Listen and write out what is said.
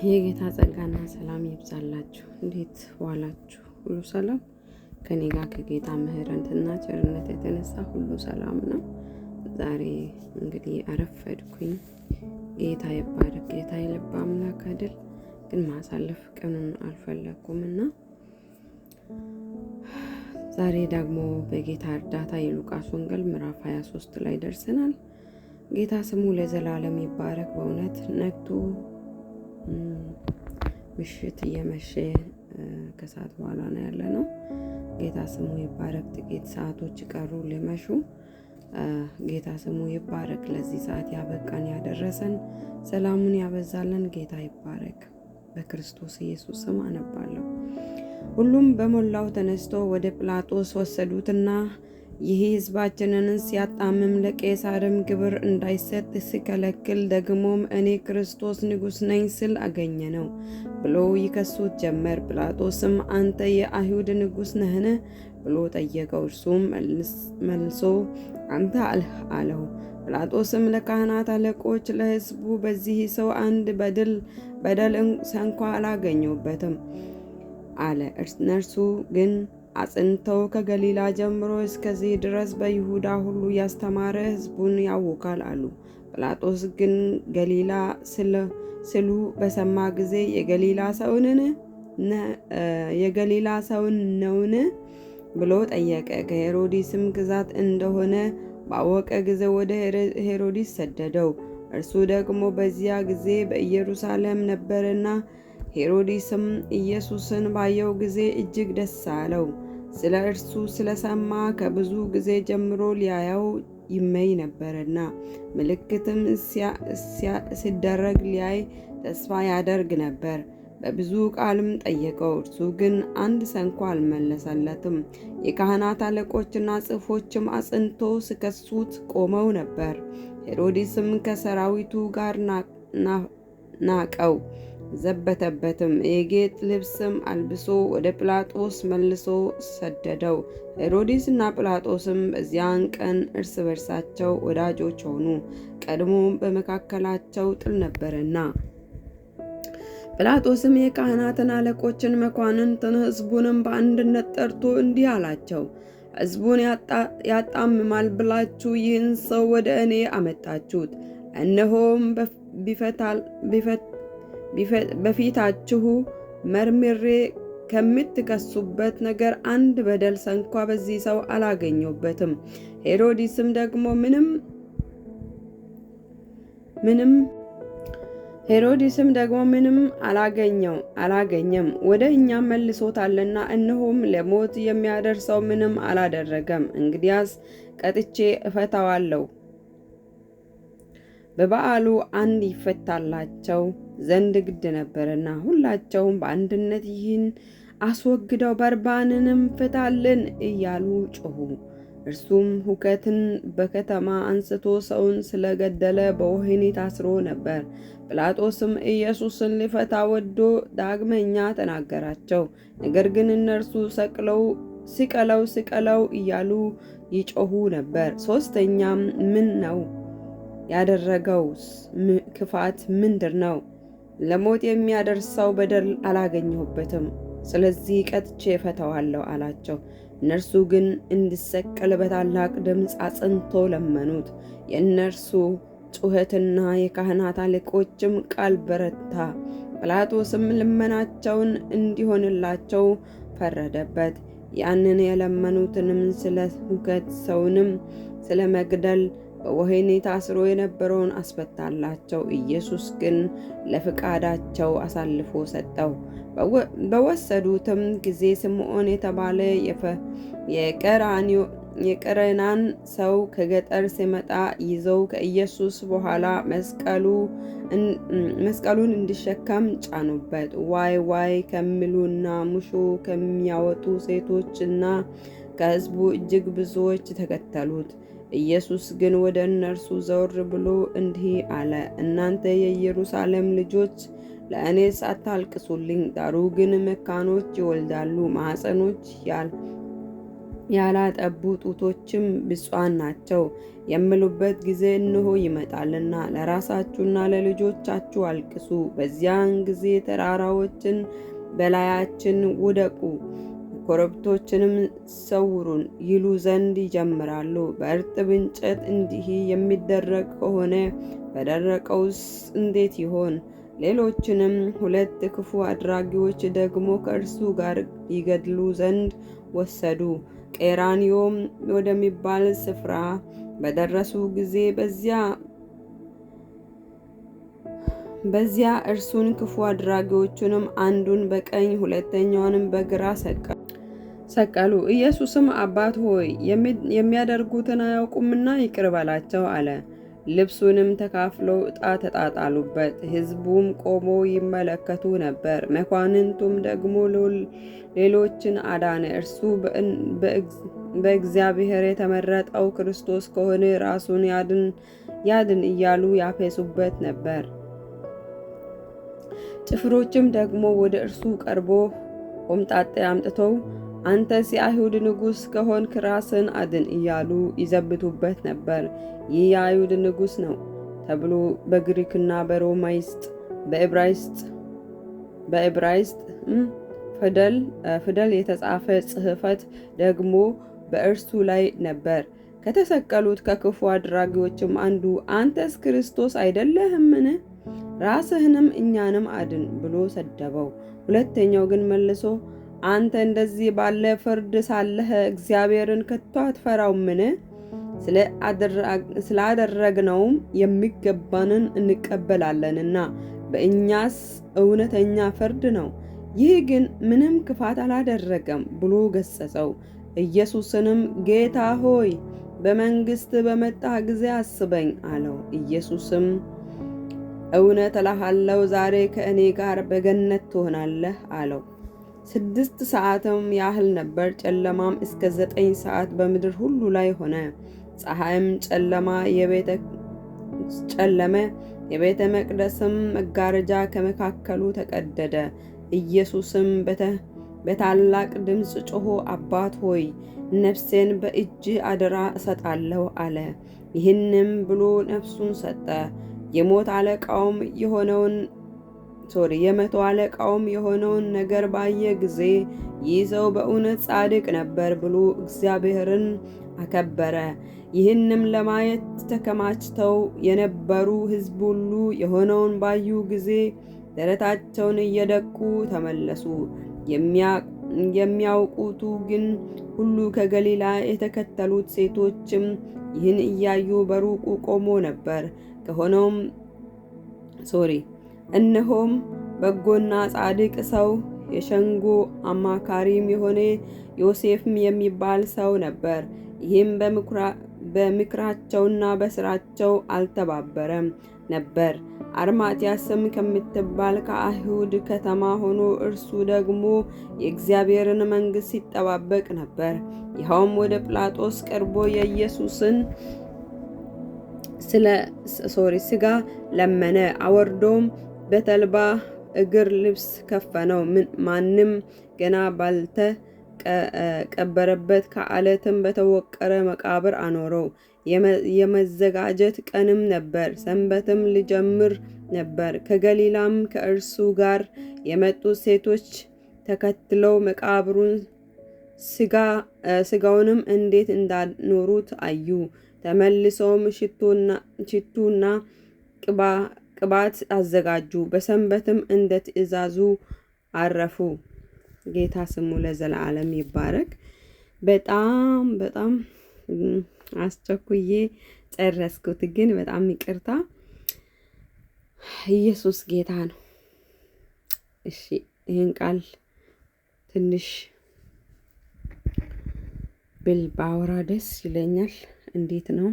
የጌታ ጸጋና ሰላም ይብዛላችሁ። እንዴት ዋላችሁ? ሁሉ ሰላም ከኔ ጋር ከጌታ ምሕረትና ቸርነት የተነሳ ሁሉ ሰላም ነው። ዛሬ እንግዲህ አረፈድኩኝ። ጌታ ይባረክ። ጌታ የልብ አምላክ አይደል? ግን ማሳለፍ ቀኑን አልፈለኩምና ዛሬ ደግሞ በጌታ እርዳታ የሉቃስ ወንጌል ምዕራፍ 23 ላይ ደርሰናል። ጌታ ስሙ ለዘላለም ይባረክ። በእውነት ነግቶ ምሽት እየመሸ ከሰዓት በኋላ ነው ያለነው። ጌታ ስሙ ይባረክ። ጥቂት ሰዓቶች ቀሩ ሊመሹ። ጌታ ስሙ ይባረክ። ለዚህ ሰዓት ያበቃን ያደረሰን ሰላሙን ያበዛልን ጌታ ይባረክ። በክርስቶስ ኢየሱስ ስም አነባለሁ። ሁሉም በሞላው ተነስቶ ወደ ጲላጦስ ወሰዱትና ይህ ሕዝባችንን ሲያጣምም ለቄሳርም ግብር እንዳይሰጥ ሲከለክል ደግሞም እኔ ክርስቶስ ንጉሥ ነኝ ስል አገኘ ነው ብሎ ይከሱት ጀመር። ጲላጦስም አንተ የአይሁድ ንጉሥ ነህን ብሎ ጠየቀው። እርሱም መልሶ አንተ አልህ አለው። ጲላጦስም ለካህናት አለቆች ለሕዝቡ በዚህ ሰው አንድ በደል እንኳ አላገኘሁበትም አለ። እነርሱ ግን አጽንተው ከገሊላ ጀምሮ እስከዚህ ድረስ በይሁዳ ሁሉ ያስተማረ ሕዝቡን ያውካል አሉ። ጲላጦስ ግን ገሊላ ስሉ በሰማ ጊዜ የገሊላ ሰውን ነውን ብሎ ጠየቀ። ከሄሮድስም ግዛት እንደሆነ ባወቀ ጊዜ ወደ ሄሮድስ ሰደደው። እርሱ ደግሞ በዚያ ጊዜ በኢየሩሳሌም ነበርና ሄሮድስም ኢየሱስን ባየው ጊዜ እጅግ ደስ አለው። ስለ እርሱ ስለሰማ ከብዙ ጊዜ ጀምሮ ሊያየው ይመኝ ነበርና ምልክትም ሲደረግ ሊያይ ተስፋ ያደርግ ነበር። በብዙ ቃልም ጠየቀው። እርሱ ግን አንድ ስንኳ አልመለሰለትም። የካህናት አለቆችና ጻፎችም አጽንቶ ሲከሱት ቆመው ነበር። ሄሮድስም ከሰራዊቱ ጋር ናቀው፣ ዘበተበትም። የጌጥ ልብስም አልብሶ ወደ ጲላጦስ መልሶ ሰደደው። ሄሮድስና ጲላጦስም በዚያን ቀን እርስ በርሳቸው ወዳጆች ሆኑ፣ ቀድሞ በመካከላቸው ጥል ነበርና። ጲላጦስም የካህናትን አለቆችን፣ መኳንንትን፣ ሕዝቡንም በአንድነት ጠርቶ እንዲህ አላቸው፣ ሕዝቡን ያጣምማል ብላችሁ ይህን ሰው ወደ እኔ አመጣችሁት። እነሆም በፊታችሁ መርምሬ ከምትከሱበት ነገር አንድ በደል እንኳ በዚህ ሰው አላገኘሁበትም። ሄሮድስም ደግሞ ምንም አላገኘም፣ ወደ እኛም መልሶታልና፣ እነሆም ለሞት የሚያደርሰው ምንም አላደረገም። እንግዲያስ ቀጥቼ እፈታዋለሁ። በበዓሉ አንድ ይፈታላቸው ዘንድ ግድ ነበርና ሁላቸውም በአንድነት ይህን አስወግደው በርባንንም ፍታልን እያሉ ጮኹ። እርሱም ሁከትን በከተማ አንስቶ ሰውን ስለገደለ በወህኒ ታስሮ ነበር። ጲላጦስም ኢየሱስን ሊፈታ ወዶ ዳግመኛ ተናገራቸው። ነገር ግን እነርሱ ስቀለው እያሉ ይጮኹ ነበር። ሦስተኛም ምን ነው ያደረገው ክፋት ምንድር ነው? ለሞት የሚያደርሰው በደል አላገኘሁበትም፣ ስለዚህ ቀጥቼ እፈታዋለሁ አላቸው። እነርሱ ግን እንዲሰቀል በታላቅ ድምፅ አጽንቶ ለመኑት። የእነርሱ ጩኸትና የካህናት አለቆችም ቃል በረታ። ጲላጦስም ልመናቸውን እንዲሆንላቸው ፈረደበት። ያንን የለመኑትንም ስለ ሁከት ሰውንም ስለ መግደል በወህኒ ታስሮ የነበረውን አስፈታላቸው። ኢየሱስ ግን ለፍቃዳቸው አሳልፎ ሰጠው። በወሰዱትም ጊዜ ስምዖን የተባለ የቀሬናን ሰው ከገጠር ሲመጣ ይዘው ከኢየሱስ በኋላ መስቀሉን እንዲሸከም ጫኑበት። ዋይ ዋይ ከሚሉና ሙሾ ከሚያወጡ ሴቶችና ከሕዝቡ እጅግ ብዙዎች ተከተሉት። ኢየሱስ ግን ወደ እነርሱ ዘወር ብሎ እንዲህ አለ፣ እናንተ የኢየሩሳሌም ልጆች ለእኔስ አታልቅሱልኝ። ዳሩ ግን መካኖች ይወልዳሉ፣ ማኅፀኖች ያላጠቡ ጡቶችም ብፁዓን ናቸው የምሉበት ጊዜ እነሆ ይመጣልና ለራሳችሁና ለልጆቻችሁ አልቅሱ። በዚያን ጊዜ ተራራዎችን በላያችን ውደቁ፣ ኮረብቶችንም ሰውሩን ይሉ ዘንድ ይጀምራሉ። በእርጥብ እንጨት እንዲህ የሚደረግ ከሆነ በደረቀውስ እንዴት ይሆን? ሌሎችንም 2 ክፉ አድራጊዎች ደግሞ ከእርሱ ጋር ይገድሉ ዘንድ ወሰዱ። ቀራንዮም ወደሚባል ስፍራ በደረሱ ጊዜ በዚያ እርሱን ክፉ አድራጊዎቹንም አንዱን በቀኝ ሁለተኛውንም በግራ ሰቀሉ። ኢየሱስም አባት ሆይ የሚያደርጉትን አያውቁምና ይቅር በላቸው አለ። ልብሱንም ተካፍለው ዕጣ ተጣጣሉበት። ሕዝቡም ቆመው ይመለከቱ ነበር። መኳንንቱም ደግሞ ሌሎችን አዳነ። እርሱ በእግዚአብሔር የተመረጠው ክርስቶስ ከሆነ ራሱን ያድን እያሉ ያፌዙበት ነበር። ጭፍሮችም ደግሞ ወደ እርሱ ቀርቦ ሆምጣጤ አምጥተው አንተስ የአይሁድ ንጉሥ ከሆንክ ራስን አድን እያሉ ይዘብቱበት ነበር። ይህ የአይሁድ ንጉሥ ነው ተብሎ በግሪክና በሮማይስጥ በዕብራይስጥ ፊደል የተጻፈ ጽሕፈት ደግሞ በእርሱ ላይ ነበር። ከተሰቀሉት ከክፉ አድራጊዎችም አንዱ አንተስ ክርስቶስ አይደለህምን? ራስህንም እኛንም አድን ብሎ ሰደበው። ሁለተኛው ግን መልሶ አንተ እንደዚህ ባለ ፍርድ ሳለህ እግዚአብሔርን ከቶ አትፈራውምን? ስላደረግነውም የሚገባንን እንቀበላለንና በእኛስ እውነተኛ ፍርድ ነው። ይህ ግን ምንም ክፋት አላደረገም ብሎ ገሰጸው። ኢየሱስንም ጌታ ሆይ በመንግሥት በመጣ ጊዜ አስበኝ አለው። ኢየሱስም እውነት እልሃለሁ ዛሬ ከእኔ ጋር በገነት ትሆናለህ አለው። 6 ሰዓትም ያህል ነበር። ጨለማም እስከ 9 ሰዓት በምድር ሁሉ ላይ ሆነ። ፀሐይም ጨለመ። የቤተ መቅደስም መጋረጃ ከመካከሉ ተቀደደ። ኢየሱስም በታላቅ ድምፅ ጮኾ አባት ሆይ ነፍሴን በእጅ አደራ እሰጣለሁ አለ። ይህንም ብሎ ነፍሱን ሰጠ። የመቶ አለቃውም የሆነውን ነገር ባየ ጊዜ ይህ ሰው በእውነት ጻድቅ ነበር ብሎ እግዚአብሔርን አከበረ። ይህንም ለማየት ተከማችተው የነበሩ ሕዝብ ሁሉ የሆነውን ባዩ ጊዜ ደረታቸውን እየደቁ ተመለሱ። የሚያውቁቱ ግን ሁሉ ከገሊላ የተከተሉት ሴቶችም ይህን እያዩ በሩቁ ቆሞ ነበር። እነሆም በጎና ጻድቅ ሰው የሸንጎ አማካሪም የሆነ ዮሴፍም የሚባል ሰው ነበር። ይህም በምክራቸውና በስራቸው አልተባበረም ነበር። አርማትያስም ከምትባል ከአይሁድ ከተማ ሆኖ እርሱ ደግሞ የእግዚአብሔርን መንግሥት ሲጠባበቅ ነበር። ይኸውም ወደ ጲላጦስ ቀርቦ የኢየሱስን ሥጋ ለመነ። አወርዶም በተልባ እግር ልብስ ከፈነው። ማንም ገና ባልተቀበረበት ከዓለትም በተወቀረ መቃብር አኖረው። የመዘጋጀት ቀንም ነበር። ሰንበትም ሊጀምር ነበር። ከገሊላም ከእርሱ ጋር የመጡት ሴቶች ተከትለው መቃብሩን ሥጋውንም እንዴት እንዳኖሩት አዩ። ተመልሰውም ሽቱና ቅባት አዘጋጁ። በሰንበትም እንደ ትእዛዙ አረፉ። ጌታ ስሙ ለዘላለም ይባረክ። በጣም አስቸኩዬ ጨረስኩት፣ ግን በጣም ይቅርታ። ኢየሱስ ጌታ ነው። እሺ ይህን ቃል ትንሽ ብል ባወራ ደስ ይለኛል። እንዴት ነው?